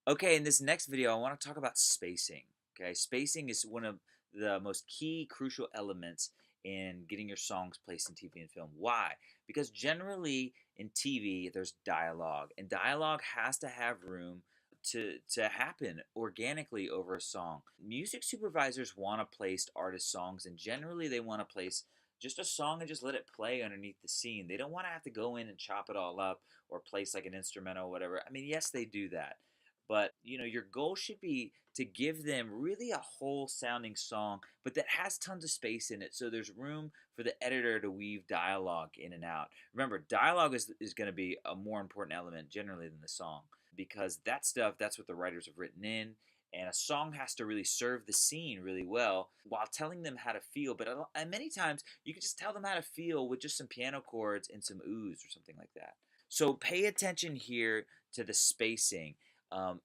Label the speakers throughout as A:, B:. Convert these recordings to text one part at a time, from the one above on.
A: Okay, in this next video, I want to talk about spacing. Okay, spacing is one of the most key crucial elements in getting your songs placed in TV and film. Why? Because generally in TV, there's dialogue, and dialogue has to have room to happen organically over a song. Music supervisors want to place artist songs, and generally they want to place just a song and just let it play underneath the scene. They don't want to have to go in and chop it all up or place like an instrumental or whatever. I mean, yes, they do that, but your goal should be to give them really a whole sounding song, but that has tons of space in it, so there's room for the editor to weave dialogue in and out. Remember, dialogue is going to be a more important element generally than the song, because that's what the writers have written in, and a song has to really serve the scene really well while telling them how to feel. But and many times you can just tell them how to feel with just some piano chords and some oohs or something like that. So pay attention here to the spacing.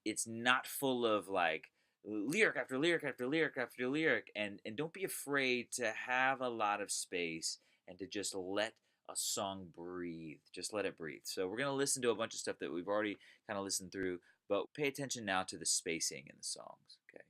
A: It's not full of like lyric after lyric after lyric after lyric, and don't be afraid to have a lot of space and to just let a song breathe. Just let it breathe. So we're gonna listen to a bunch of stuff that we've already kind of listened through, but pay attention now to the spacing in the songs. Okay.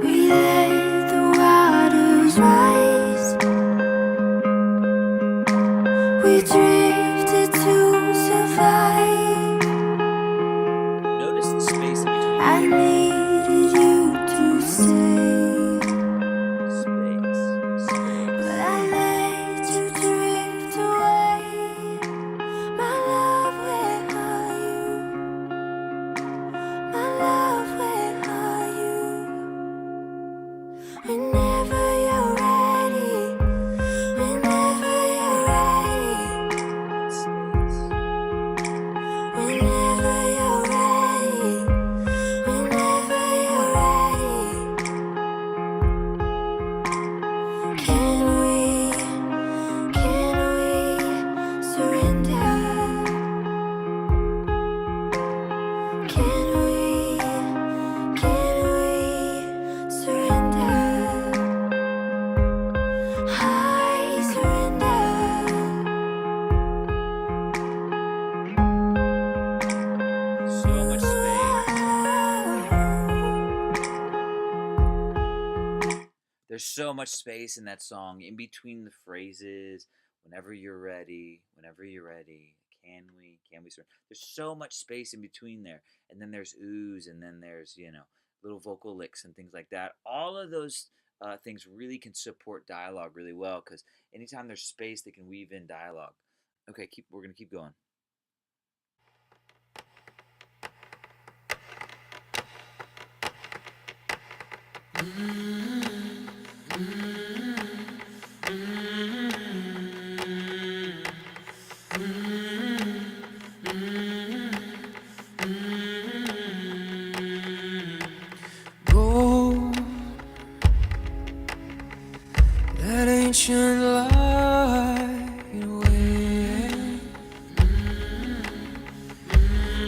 B: We let the waters rise. We drifted to survive.
A: Notice the space in between.
B: I needed you to stay, but I let you drift away. My love, where are you? My love, where are you? Whenever you're ready, whenever you're ready, whenever you're ready, whenever you're ready. Can we surrender? Can we surrender? I surrender.
A: So much space. There's so much space in that song, in between the phrases. Whenever you're ready, can we surrender? There's so much space in between there, and then there's oohs, and then there's little vocal licks and things like that. All of those things really can support dialogue really well, because anytime there's space, they can weave in dialogue. Okay, we're gonna keep going.
C: Go that ancient light away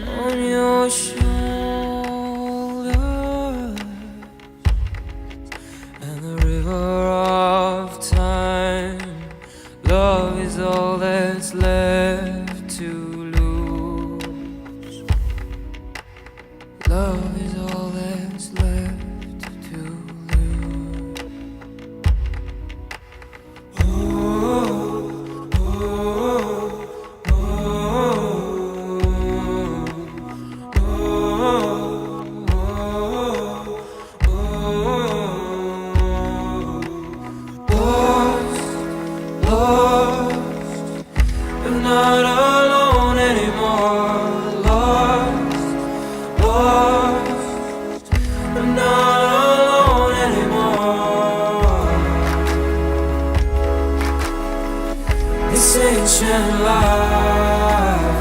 C: on your shoulders, and the river of time. Love is all that's left to lose. Love is all that's left to lose. Oh, oh, oh, oh, oh, oh. Lost, but not alone anymore. Lost, but not alone anymore. This ancient light,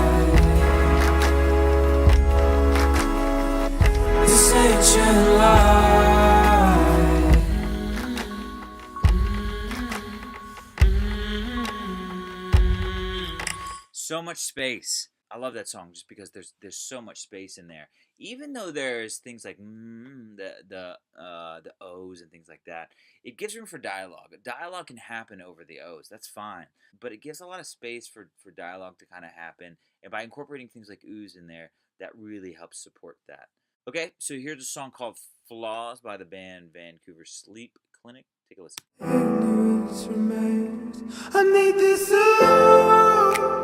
C: this ancient light.
A: So much space. I love that song just because there's so much space in there. Even though there's things like the O's and things like that, it gives room for dialogue. Dialogue can happen over the O's. That's fine, but it gives a lot of space for dialogue to kind of happen. And by incorporating things like oohs in there, that really helps support that. Okay, so here's a song called "Flaws" by the band Vancouver Sleep Clinic. Take a listen.
C: Ignorance remains. I need this ooh.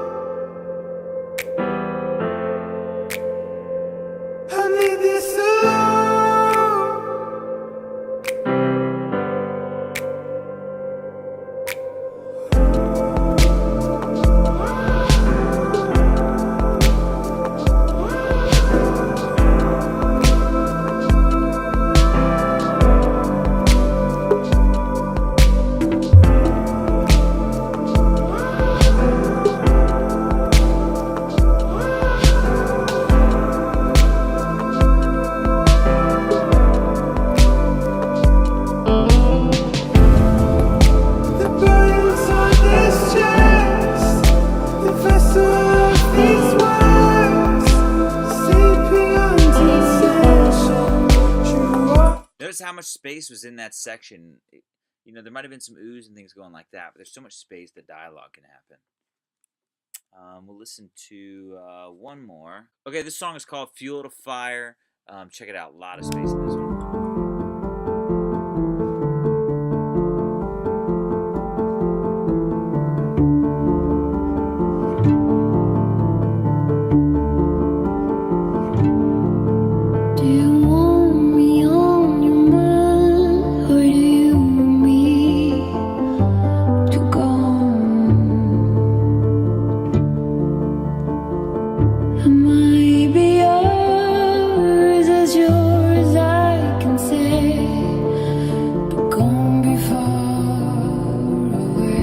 C: I need this the burdens on this chest, the vessel of these words, sleeping on detention. True up.
A: Notice how much space was in that section. There might have been some oohs and things going like that, but there's so much space that dialogue can happen. We'll listen to one more. Okay, this song is called "Fuel to Fire." Check it out. A lot of space in this one.
B: Do you want me on your mind, or do you want me to go home? I might be yours as sure as I can say, but gone be far away.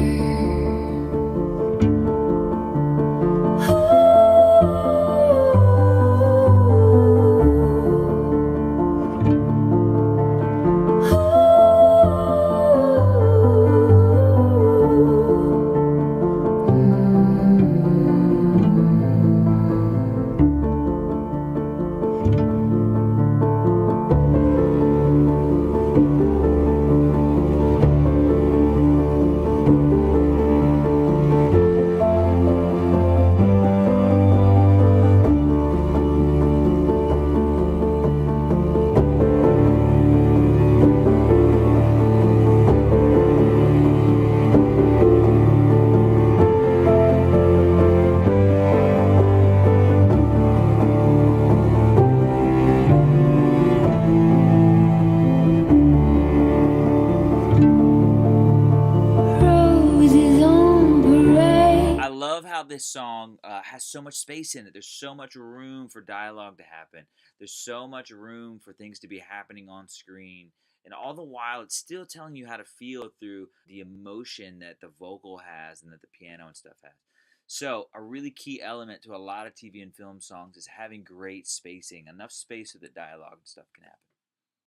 B: Roses on parade.
A: I love how this song has so much space in it. There's so much room for dialogue to happen. There's so much room for things to be happening on screen. And all the while, it's still telling you how to feel through the emotion that the vocal has and that the piano and stuff has. So, a really key element to a lot of TV and film songs is having great spacing, enough space so that dialogue and stuff can happen.